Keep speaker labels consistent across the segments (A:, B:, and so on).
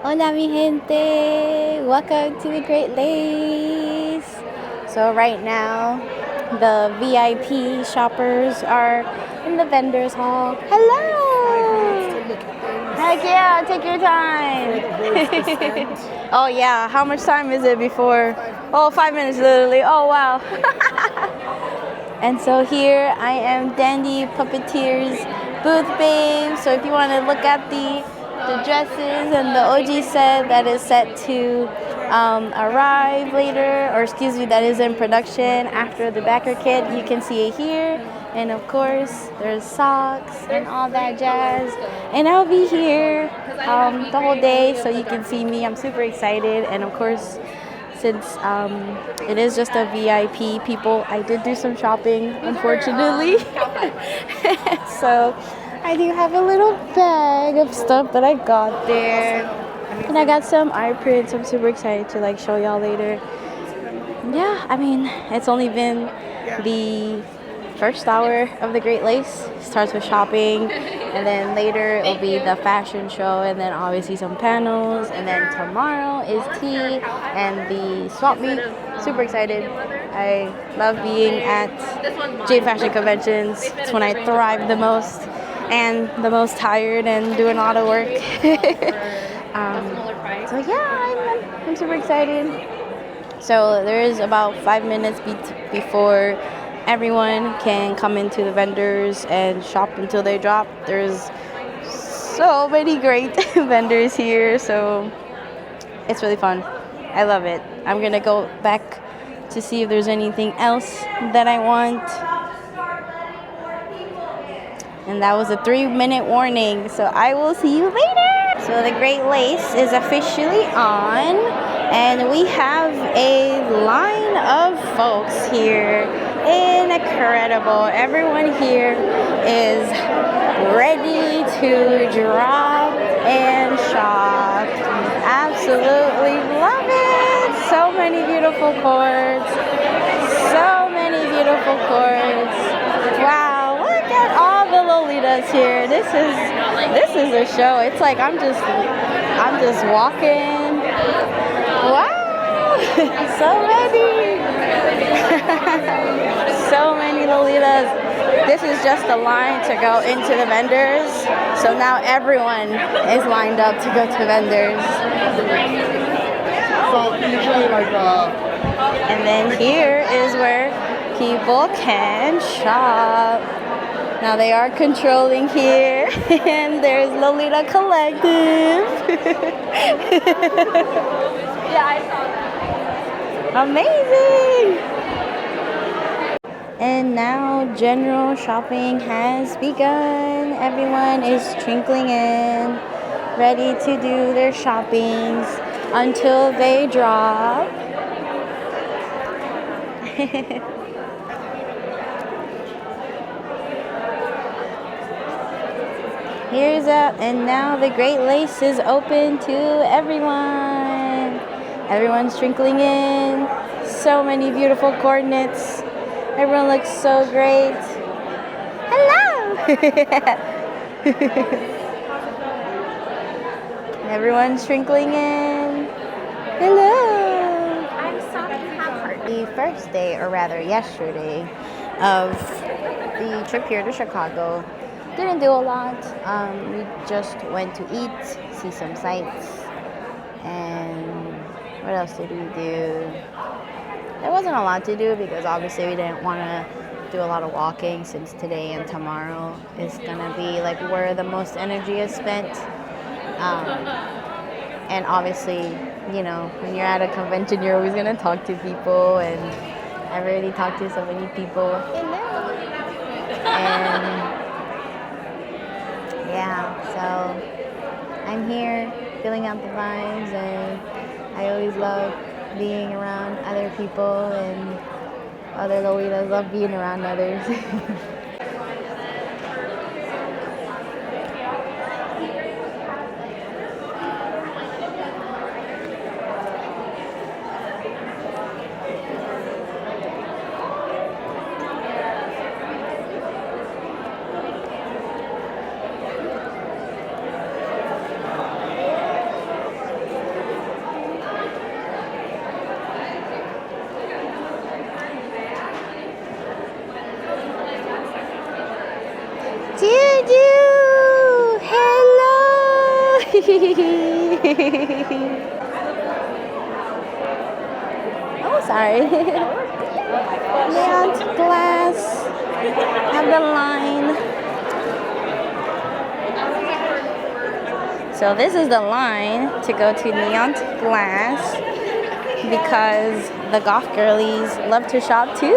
A: Hola mi gente! Welcome to the Great Lakes! So right now, the VIP shoppers are in the vendors hall. Hello! Heck yeah, take your time! Oh yeah, how much time is it before? Oh, 5 minutes literally. Oh wow. And so here I am, Dandy Puppeteer's booth babe. So if you want to look at the dresses and the OG set that is set to arrive later, or excuse me, that is in production after the backer kit, you can see it here. And of course, there's socks and all that jazz. And I'll be here the whole day so you can see me. I'm super excited. And of course, since it is just a VIP, people, I did do some shopping, unfortunately. So I do have a little bag of stuff that I got there. And I got some eye prints. I'm super excited to like show y'all later. Yeah, I mean, it's only been the first hour of the Great Lakes. It starts with shopping, and then later it'll be the fashion show, and then obviously some panels, and then tomorrow is tea and the swap meet. Super excited. I love being at J-fashion conventions. It's when I thrive the most and the most tired and doing a lot of work. So yeah, I'm super excited. So there is about 5 minutes before everyone can come into the vendors and shop until they drop. There's so many great vendors here, so it's really fun. I love it. I'm gonna go back to see if there's anything else that I want. And that was a 3-minute warning, so I will see you later. So the Great Lace is officially on, and we have a line of folks here. Incredible. Everyone here is ready to drop and shop. Absolutely love it. So many beautiful coords. So many beautiful coords. Wow, look at all the Lolitas here. This is a show. It's like I'm just walking. Wow, so many. So many Lolitas. This is just a line to go into the vendors. So now everyone is lined up to go to vendors.
B: So usually
A: And then here is where people can shop. Now they are controlling here, and there's Lolita Collective. Yeah, I saw that. Amazing! And now general shopping has begun. Everyone is trickling in, ready to do their shoppings until they drop. And now the Great Lace is open to everyone. Everyone's trickling in. So many beautiful coordinates. Everyone looks so great. Hello! Everyone's trickling in. Hello!
C: I'm sorry.
A: The first day, or rather yesterday, of the trip here to Chicago. Didn't do a lot. We just went to eat, see some sights, and what else did we do? There wasn't a lot to do because obviously we didn't want to do a lot of walking since today and tomorrow is gonna be like where the most energy is spent. And obviously, you know, when you're at a convention, you're always gonna talk to people, and I've already talked to so many people. And yeah, so I'm here filling out the vibes, and I always love being around other people, and other Lolitas love being around others. Oh, sorry. Neon glass. Have the line. So this is the line to go to Neon Glass because the goth girlies love to shop too.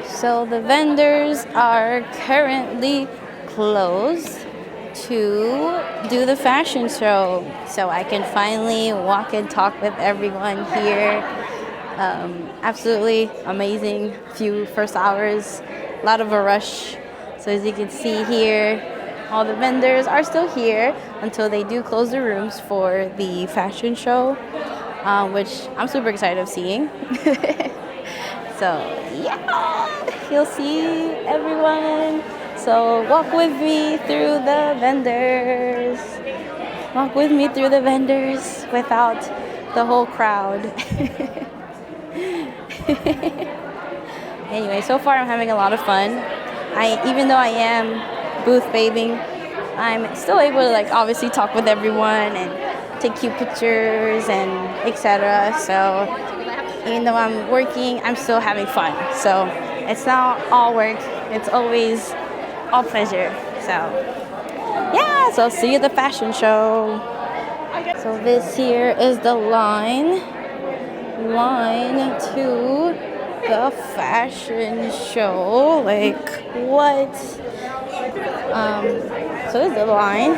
A: So the vendors are currently closed to do the fashion show. So I can finally walk and talk with everyone here. Absolutely amazing few first hours, a lot of a rush. So as you can see here, all the vendors are still here until they do close the rooms for the fashion show, which I'm super excited of seeing. So yeah, you'll see everyone. So walk with me through the vendors. Walk with me through the vendors without the whole crowd. Anyway, so far I'm having a lot of fun. Even though I am booth bathing, I'm still able to obviously talk with everyone and take cute pictures and etc. So even though I'm working, I'm still having fun. So it's not all work, it's always all pleasure. So yeah, so I'll see you at the fashion show. So this here is the line to the fashion show. What? So this is the line.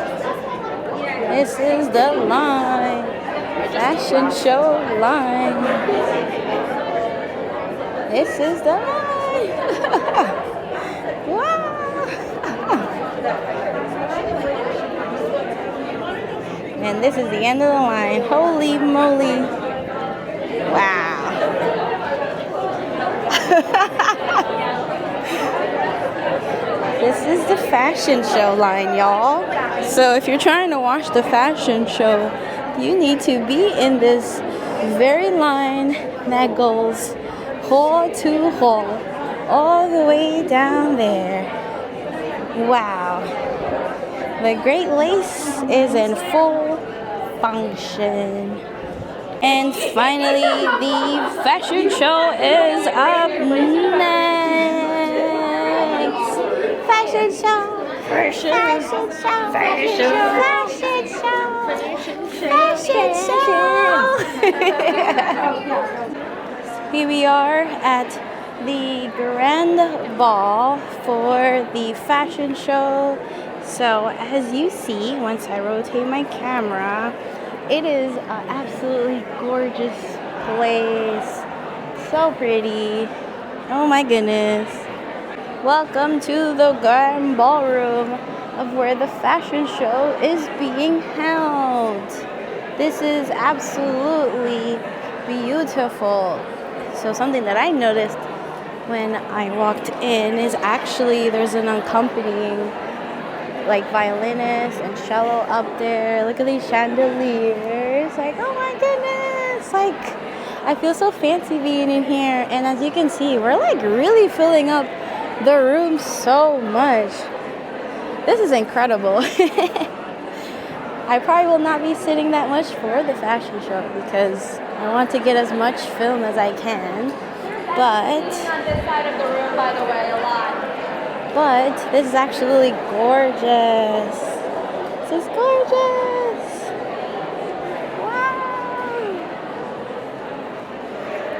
A: This is the line. Fashion show line. This is the line. Wow. And this is the end of the line. Holy moly. Wow. This is the fashion show line, y'all. So if you're trying to watch the fashion show, you need to be in this very line that goes hall to hall, all the way down there. Wow. The Great Lace is in full function. And finally, the fashion show is up next. Fashion show. Fashion show. Fashion show. Fashion show. Here we are at the grand ball for the fashion show. So as you see, once I rotate my camera, it is an absolutely gorgeous place. So pretty. Oh my goodness. Welcome to the grand ballroom of where the fashion show is being held. This is absolutely beautiful. So something that I noticed when I walked in is actually there's an accompanying violinist and cello up there. Look at these chandeliers. Oh my goodness. I feel so fancy being in here. And as you can see, we're really filling up the room so much. This is incredible. I probably will not be sitting that much for the fashion show because I want to get as much film as I can. But on this side of the room, by the way, a lot. But this is absolutely gorgeous. This is gorgeous. Wow.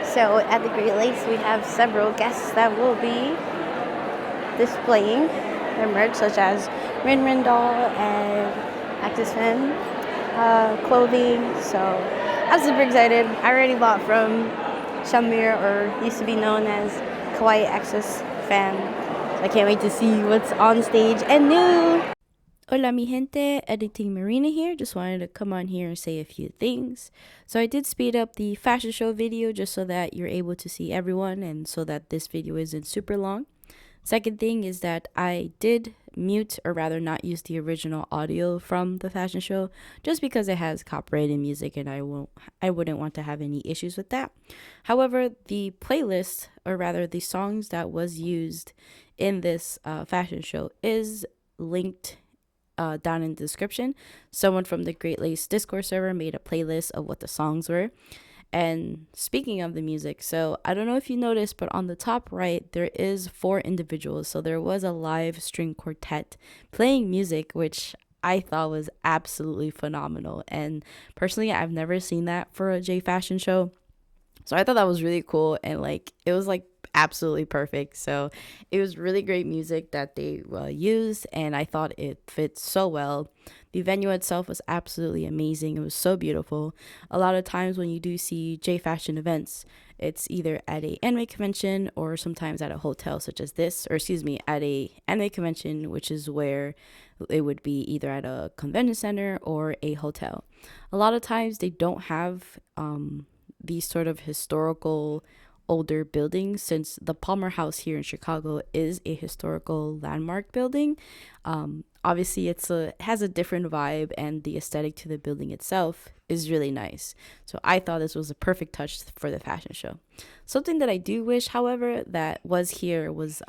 A: So at the Great Lakes, we have several guests that will be displaying their merch, such as Rin Rin Doll and Actis Fan clothing. So I'm super excited. I already bought from Shamir, or used to be known as Kawaii Access Fan. I can't wait to see what's on stage and new. Hola mi gente, Editing Marina here. Just wanted to come on here and say a few things. So I did speed up the fashion show video just so that you're able to see everyone and so that this video isn't super long. Second thing is that I did
B: mute, or rather not use the original audio from the fashion show, just because it has copyrighted music and I wouldn't want to have any issues with that. However, the playlist, or rather the songs that was used in this fashion show, is linked down in the description. Someone from the Great Lace Discord server made a playlist of what the songs were. And speaking of the music, so I don't know if you noticed, but on the top right, there is 4 individuals. So there was a live string quartet playing music, which I thought was absolutely phenomenal. And personally, I've never seen that for a J-fashion show. So I thought that was really cool, and like it was like absolutely perfect. So it was really great music that they used, and I thought it fit so well. The venue itself was absolutely amazing. It was so beautiful. A lot of times when you do see J-fashion events, it's either at a anime convention or sometimes at a hotel such as this, or excuse me, at a anime convention, which is where it would be either at a convention center or a hotel. A lot of times they don't have these sort of historical older buildings, since the Palmer House here in Chicago is a historical landmark building. Obviously it has a different vibe, and the aesthetic to the building itself is really nice. So I thought this was a perfect touch for the fashion show. Something that I do wish, however, that was here was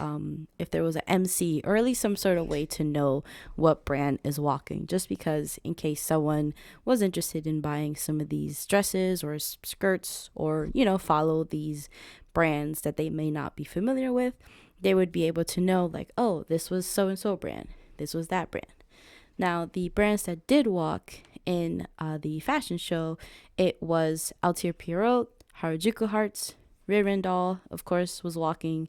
B: if there was an MC, or at least some sort of way to know what brand is walking, just because in case someone was interested in buying some of these dresses or skirts, or follow these brands that they may not be familiar with, they would be able to know, like, oh, this was so and so brand, this was that brand. Now, the brands that did walk in the fashion show, it was Altier Pierrot, Harajuku Hearts, Rirendal, of course, was walking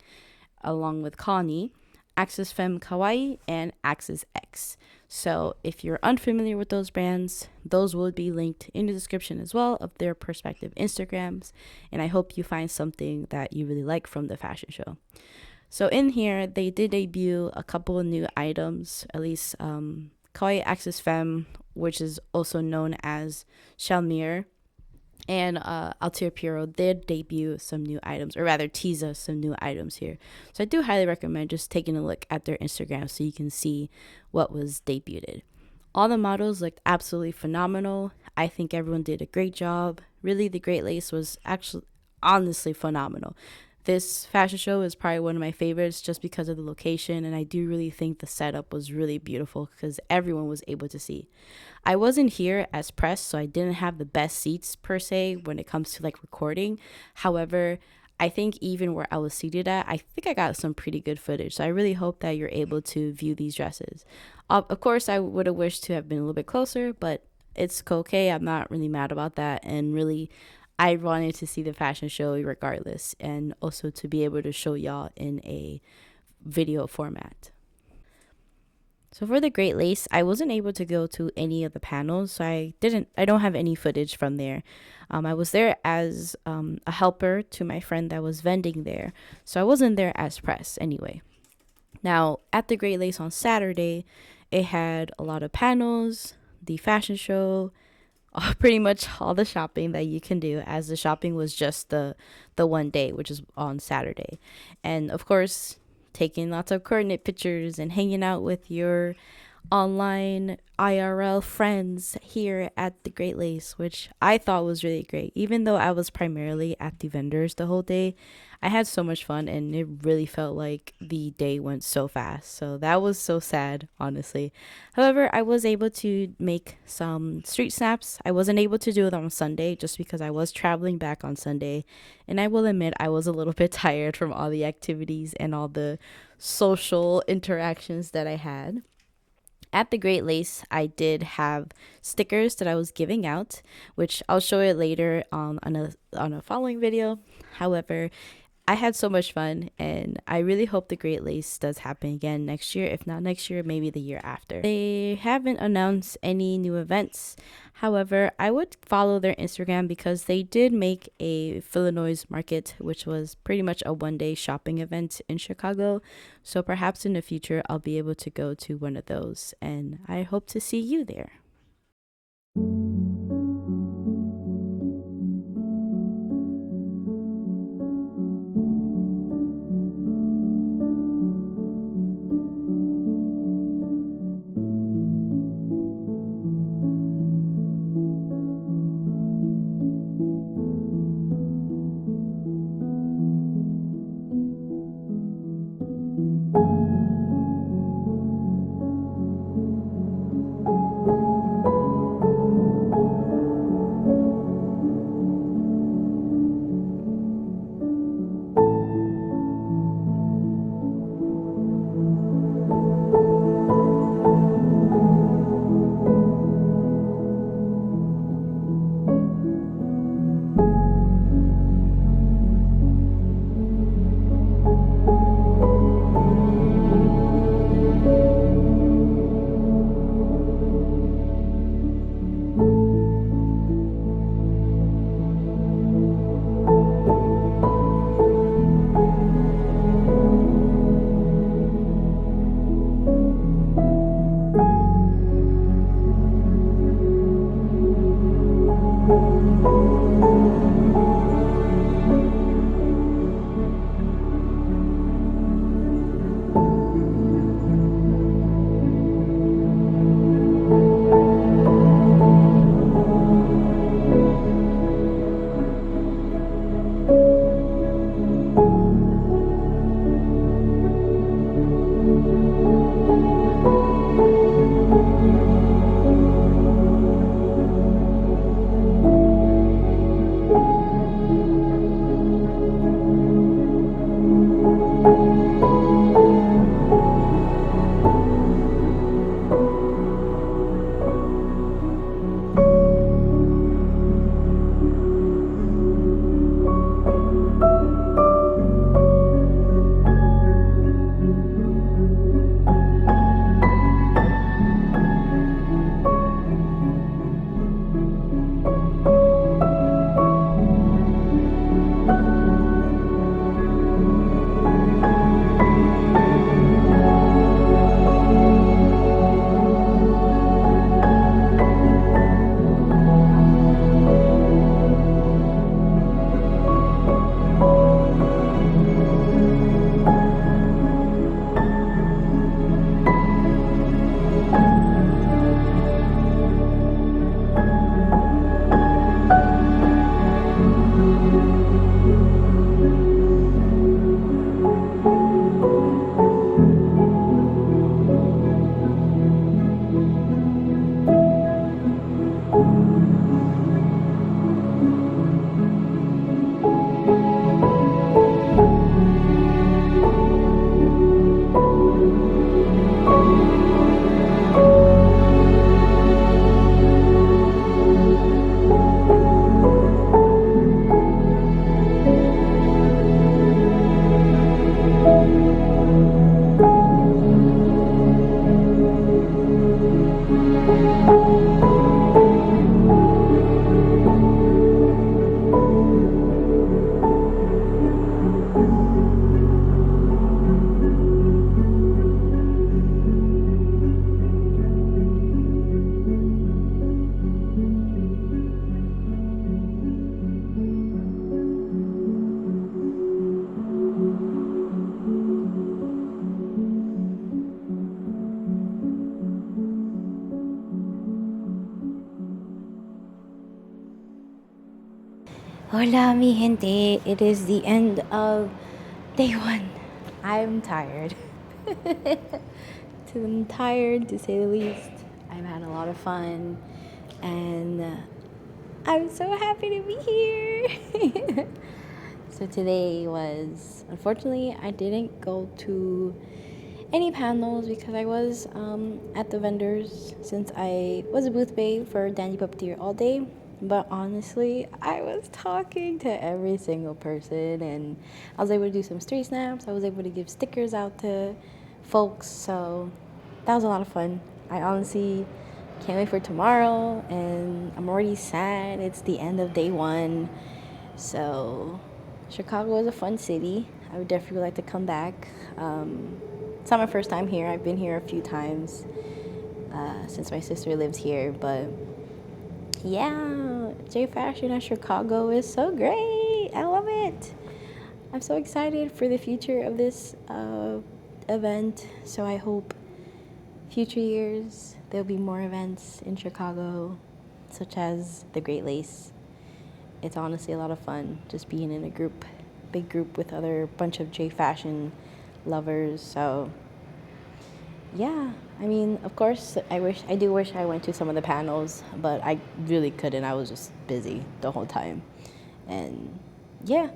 B: along with Connie, Axis Femme Kawaii, and Axis X. So if you're unfamiliar with those brands, those will be linked in the description as well of their respective Instagrams. And I hope you find something that you really like from the fashion show. So in here, they did debut a couple of new items, at least Kawaii Axis Femme, which is also known as Shalmir, and Altier Pierrot did debut some new items, or rather tease us some new items here. So I do highly recommend just taking a look at their Instagram so you can see what was debuted. All the models looked absolutely phenomenal. I think everyone did a great job. Really, the Great Lace was actually honestly phenomenal. This fashion show is probably one of my favorites just because of the location, and I do really think the setup was really beautiful because everyone was able to see. I wasn't here as press, so I didn't have the best seats per se when it comes to like recording. However, I think even where I was seated at, I think I got some pretty good footage. So I really hope that you're able to view these dresses. Of course, I would have wished to have been a little bit closer, but it's okay. I'm not really mad about that. And really, I wanted to see the fashion show regardless, and also to be able to show y'all in a video format. So for the Great Lace, I wasn't able to go to any of the panels, so I don't have any footage from there. I was there as a helper to my friend that was vending there, so I wasn't there as press anyway. Now, at the Great Lace on Saturday, it had a lot of panels, the fashion show, pretty much all the shopping that you can do, as the shopping was just the one day, which is on Saturday. And of course, taking lots of coordinate pictures and hanging out with your online IRL friends here at the Great Lace, which I thought was really great. Even though I was primarily at the vendors the whole day, I had so much fun, and it really felt like the day went so fast. So that was so sad, honestly. However, I was able to make some street snaps. I wasn't able to do it on Sunday just because I was traveling back on Sunday, and I will admit I was a little bit tired from all the activities and all the social interactions that I had. At the Great Lace, I did have stickers that I was giving out, which I'll show it later on a following video. However, I had so much fun, and I really hope the Great Lace does happen again next year. If not next year, maybe the year after. They haven't announced any new events. However, I would follow their Instagram because they did make a Illinois market, which was pretty much a one-day shopping event in Chicago. So perhaps in the future, I'll be able to go to one of those, and I hope to see you there.
A: Hola, mi gente. It is the end of day one. I'm tired. I'm tired, to say the least. I've had a lot of fun, and I'm so happy to be here. So today was, unfortunately, I didn't go to any panels because I was at the vendors since I was a booth babe for Dandy Puppeteer all day. But honestly, I was talking to every single person, and I was able to do some street snaps. I was able to give stickers out to folks, so that was a lot of fun. I honestly can't wait for tomorrow, and I'm already sad. It's the end of day one. So, Chicago is a fun city. I would definitely like to come back. It's not my first time here. I've been here a few times since my sister lives here. But yeah, J-fashion at Chicago is so great. I love it. I'm so excited for the future of this event. So I hope future years there'll be more events in Chicago, such as the Great Lace. It's honestly a lot of fun just being in a group, big group with other bunch of J-fashion lovers. So yeah, I mean, of course, I do wish I went to some of the panels, but I really couldn't. I was just busy the whole time. And yeah,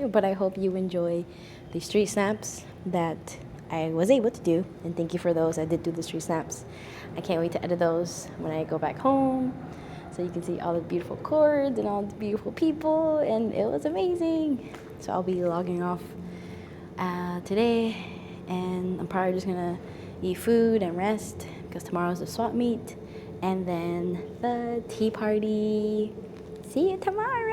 A: but I hope you enjoy the street snaps that I was able to do. And thank you for those. I did do the street snaps. I can't wait to edit those when I go back home, so you can see all the beautiful coords and all the beautiful people, and it was amazing. So I'll be logging off today, and I'm probably just gonna eat food and rest because tomorrow's the swap meet, and then the tea party. See you tomorrow.